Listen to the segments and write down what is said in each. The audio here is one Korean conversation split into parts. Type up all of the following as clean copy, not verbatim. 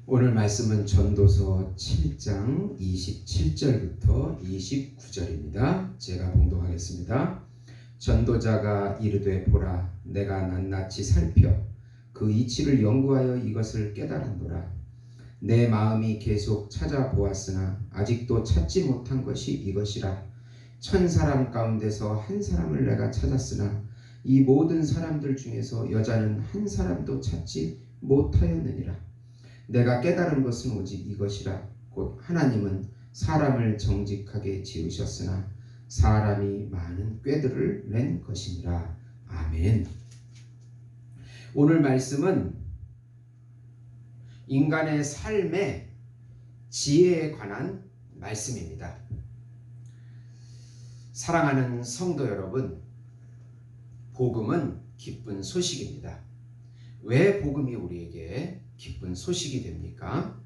오늘 말씀은 전도서 7장 27절부터 29절입니다. 제가 봉독하겠습니다. 전도자가 이르되 보라, 내가 낱낱이 살펴 그 이치를 연구하여 이것을 깨달았노라. 내 마음이 계속 찾아보았으나 아직도 찾지 못한 것이 이것이라. 1000사람 가운데서 한 사람을 내가 찾았으나 이 모든 사람들 중에서 여자는 한 사람도 찾지 못하였느니라. 내가 깨달은 것은 오직 이것이라. 곧 하나님은 사람을 정직하게 지으셨으나 사람이 많은 꾀들을 낸 것이니라. 아멘. 오늘 말씀은 인간의 삶의 지혜에 관한 말씀입니다. 사랑하는 성도 여러분, 복음은 기쁜 소식입니다. 왜 복음이 우리에게 기쁜 소식이 됩니까?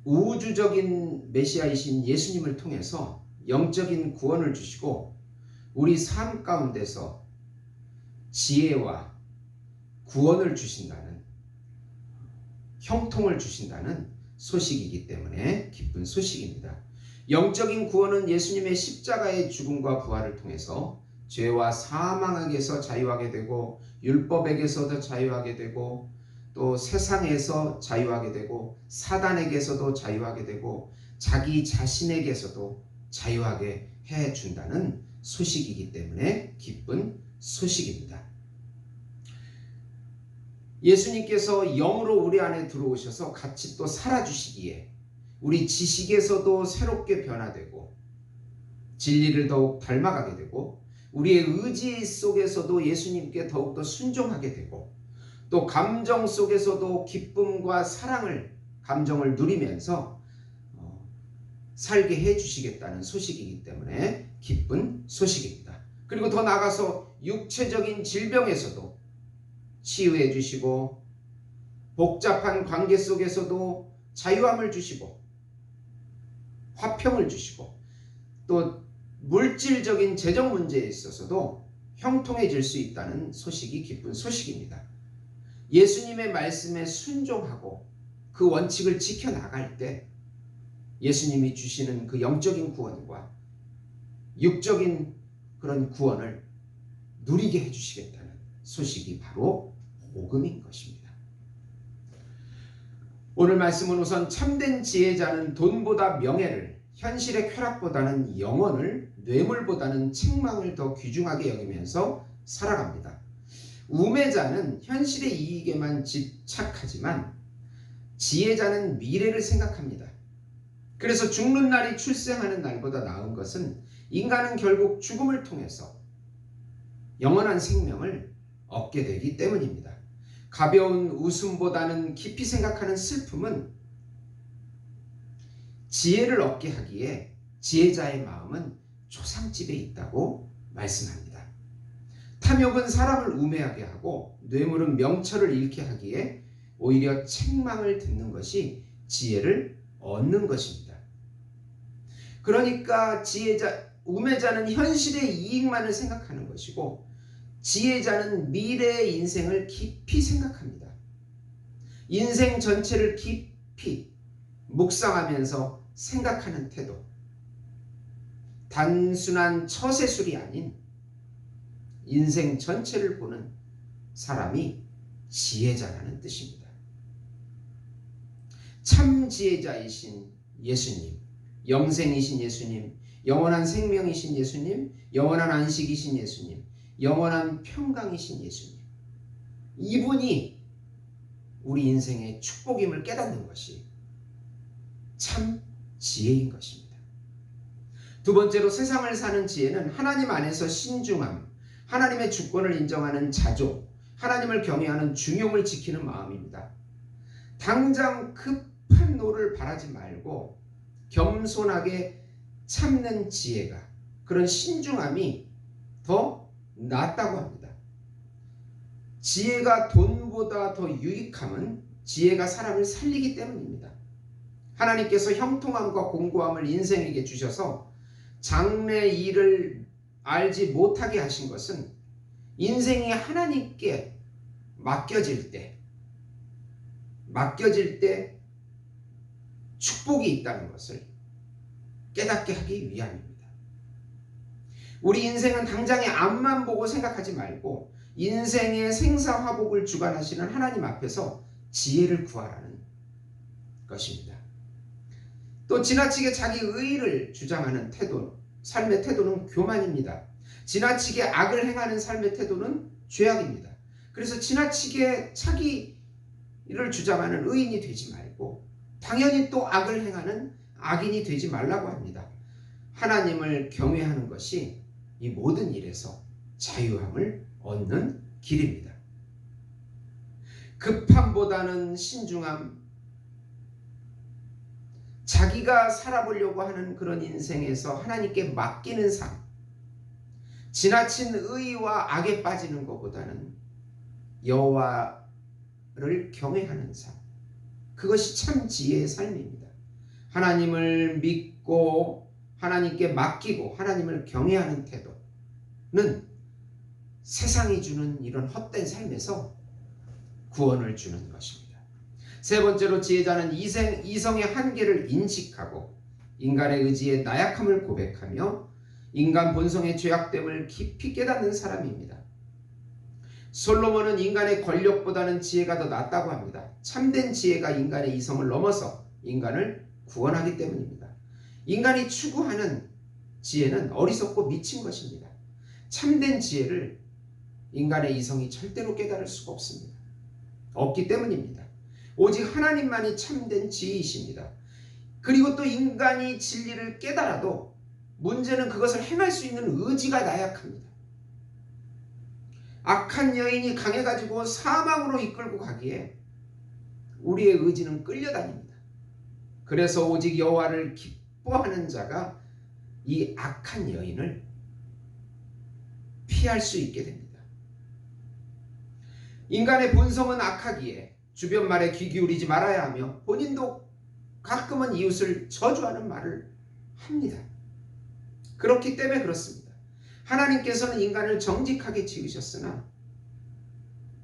우주적인 메시아이신 예수님을 통해서 영적인 구원을 주시고 우리 삶 가운데서 지혜와 구원을 주신다는, 형통을 주신다는 소식이기 때문에 기쁜 소식입니다. 영적인 구원은 예수님의 십자가의 죽음과 부활을 통해서 죄와 사망에게서 자유하게 되고 율법에게서도 자유하게 되고 또 세상에서 자유하게 되고 사단에게서도 자유하게 되고 자기 자신에게서도 자유하게 해준다는 소식이기 때문에 기쁜 소식입니다. 예수님께서 영으로 우리 안에 들어오셔서 같이 또 살아주시기에 우리 지식에서도 새롭게 변화되고 진리를 더욱 닮아가게 되고 우리의 의지 속에서도 예수님께 더욱더 순종하게 되고 또 감정 속에서도 기쁨과 감정을 누리면서 살게 해주시겠다는 소식이기 때문에 기쁜 소식입니다. 그리고 더 나아가서 육체적인 질병에서도 치유해 주시고 복잡한 관계 속에서도 자유함을 주시고 화평을 주시고 또 물질적인 재정 문제에 있어서도 형통해질 수 있다는 소식이 기쁜 소식입니다. 예수님의 말씀에 순종하고 그 원칙을 지켜나갈 때 예수님이 주시는 그 영적인 구원과 육적인 그런 구원을 누리게 해주시겠다는 소식이 바로 복음인 것입니다. 오늘 말씀은 우선 참된 지혜자는 돈보다 명예를, 현실의 쾌락보다는 영혼을, 뇌물보다는 책망을 더 귀중하게 여기면서 살아갑니다. 우매자는 현실의 이익에만 집착하지만 지혜자는 미래를 생각합니다. 그래서 죽는 날이 출생하는 날보다 나은 것은 인간은 결국 죽음을 통해서 영원한 생명을 얻게 되기 때문입니다. 가벼운 웃음보다는 깊이 생각하는 슬픔은 지혜를 얻게 하기에 지혜자의 마음은 초상집에 있다고 말씀합니다. 탐욕은 사람을 우매하게 하고 뇌물은 명철을 잃게 하기에 오히려 책망을 듣는 것이 지혜를 얻는 것입니다. 그러니까 우매자는 현실의 이익만을 생각하는 것이고 지혜자는 미래의 인생을 깊이 생각합니다. 인생 전체를 깊이 묵상하면서 생각하는 태도, 단순한 처세술이 아닌 인생 전체를 보는 사람이 지혜자라는 뜻입니다. 참 지혜자이신 예수님, 영생이신 예수님, 영원한 생명이신 예수님, 영원한 안식이신 예수님, 영원한 평강이신 예수님, 이분이 우리 인생의 축복임을 깨닫는 것이 참 지혜인 것입니다. 두 번째로 세상을 사는 지혜는 하나님 안에서 신중함, 하나님의 주권을 인정하는 자조, 하나님을 경외하는 중용을 지키는 마음입니다. 당장 급한 노를 바라지 말고 겸손하게 참는 지혜가, 그런 신중함이 더 낫다고 합니다. 지혜가 돈보다 더 유익함은 지혜가 사람을 살리기 때문입니다. 하나님께서 형통함과 공고함을 인생에게 주셔서 장래 일을 알지 못하게 하신 것은 인생이 하나님께 맡겨질 때 맡겨질 때 축복이 있다는 것을 깨닫게 하기 위함입니다. 우리 인생은 당장의 앞만 보고 생각하지 말고 인생의 생사화복을 주관하시는 하나님 앞에서 지혜를 구하라는 것입니다. 또 지나치게 자기 의의를 주장하는 태도, 삶의 태도는 교만입니다. 지나치게 악을 행하는 삶의 태도는 죄악입니다. 그래서 지나치게 자기를 주장하는 의인이 되지 말고 당연히 또 악을 행하는 악인이 되지 말라고 합니다. 하나님을 경외하는 것이 이 모든 일에서 자유함을 얻는 길입니다. 급함보다는 신중함, 자기가 살아보려고 하는 그런 인생에서 하나님께 맡기는 삶, 지나친 의와 악에 빠지는 것보다는 여호와를 경외하는 삶, 그것이 참 지혜의 삶입니다. 하나님을 믿고 하나님께 맡기고 하나님을 경외하는 태도는 세상이 주는 이런 헛된 삶에서 구원을 주는 것입니다. 세 번째로 지혜자는 이성의 한계를 인식하고 인간의 의지의 나약함을 고백하며 인간 본성의 죄악됨을 깊이 깨닫는 사람입니다. 솔로몬은 인간의 권력보다는 지혜가 더 낫다고 합니다. 참된 지혜가 인간의 이성을 넘어서 인간을 구원하기 때문입니다. 인간이 추구하는 지혜는 어리석고 미친 것입니다. 참된 지혜를 인간의 이성이 절대로 깨달을 수가 없기 때문입니다. 오직 하나님만이 참된 지혜이십니다. 그리고 또 인간이 진리를 깨달아도 문제는 그것을 행할 수 있는 의지가 나약합니다. 악한 여인이 강해가지고 사망으로 이끌고 가기에 우리의 의지는 끌려다닙니다. 그래서 오직 여호와를 기뻐하는 자가 이 악한 여인을 피할 수 있게 됩니다. 인간의 본성은 악하기에 주변 말에 귀 기울이지 말아야 하며 본인도 가끔은 이웃을 저주하는 말을 합니다. 그렇기 때문에 그렇습니다. 하나님께서는 인간을 정직하게 지으셨으나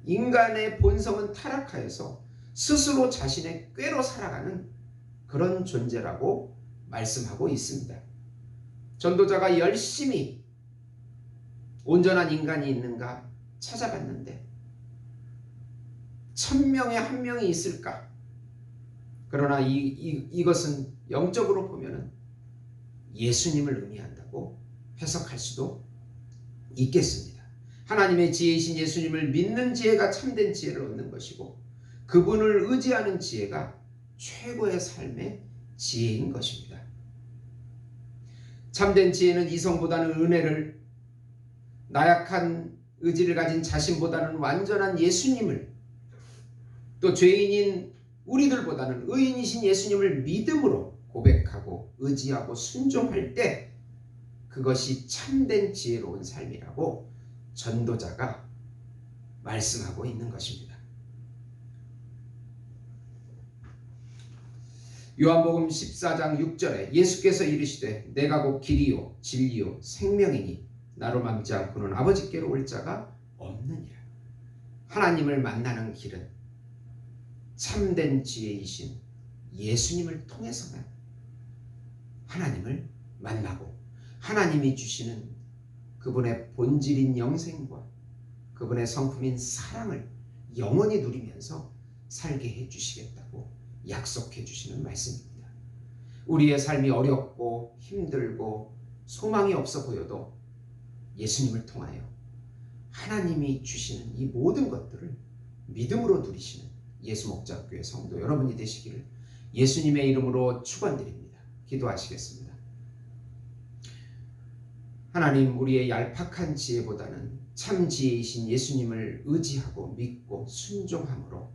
인간의 본성은 타락하여서 스스로 자신의 꾀로 살아가는 그런 존재라고 말씀하고 있습니다. 전도자가 열심히 온전한 인간이 있는가 찾아봤는데 1000명에 1명이 있을까? 그러나 이것은 영적으로 보면 예수님을 의미한다고 해석할 수도 있겠습니다. 하나님의 지혜이신 예수님을 믿는 지혜가 참된 지혜를 얻는 것이고 그분을 의지하는 지혜가 최고의 삶의 지혜인 것입니다. 참된 지혜는 이성보다는 은혜를, 나약한 의지를 가진 자신보다는 완전한 예수님을, 또 죄인인 우리들보다는 의인이신 예수님을 믿음으로 고백하고 의지하고 순종할 때 그것이 참된 지혜로운 삶이라고 전도자가 말씀하고 있는 것입니다. 요한복음 14장 6절에 예수께서 이르시되 내가 곧 길이요 진리요 생명이니 나로 맘지 않고는 아버지께로 올 자가 없느니라. 하나님을 만나는 길은 참된 지혜이신 예수님을 통해서만 하나님을 만나고 하나님이 주시는 그분의 본질인 영생과 그분의 성품인 사랑을 영원히 누리면서 살게 해주시겠다고 약속해 주시는 말씀입니다. 우리의 삶이 어렵고 힘들고 소망이 없어 보여도 예수님을 통하여 하나님이 주시는 이 모든 것들을 믿음으로 누리시는 예수목자교회 성도 여러분이 되시기를 예수님의 이름으로 축원드립니다. 기도하시겠습니다. 하나님, 우리의 얄팍한 지혜보다는 참 지혜이신 예수님을 의지하고 믿고 순종함으로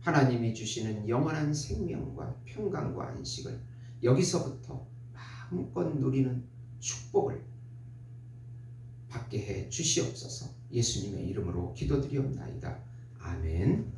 하나님이 주시는 영원한 생명과 평강과 안식을 여기서부터 마음껏 누리는 축복을 받게 해 주시옵소서. 예수님의 이름으로 기도드리옵나이다. 아멘.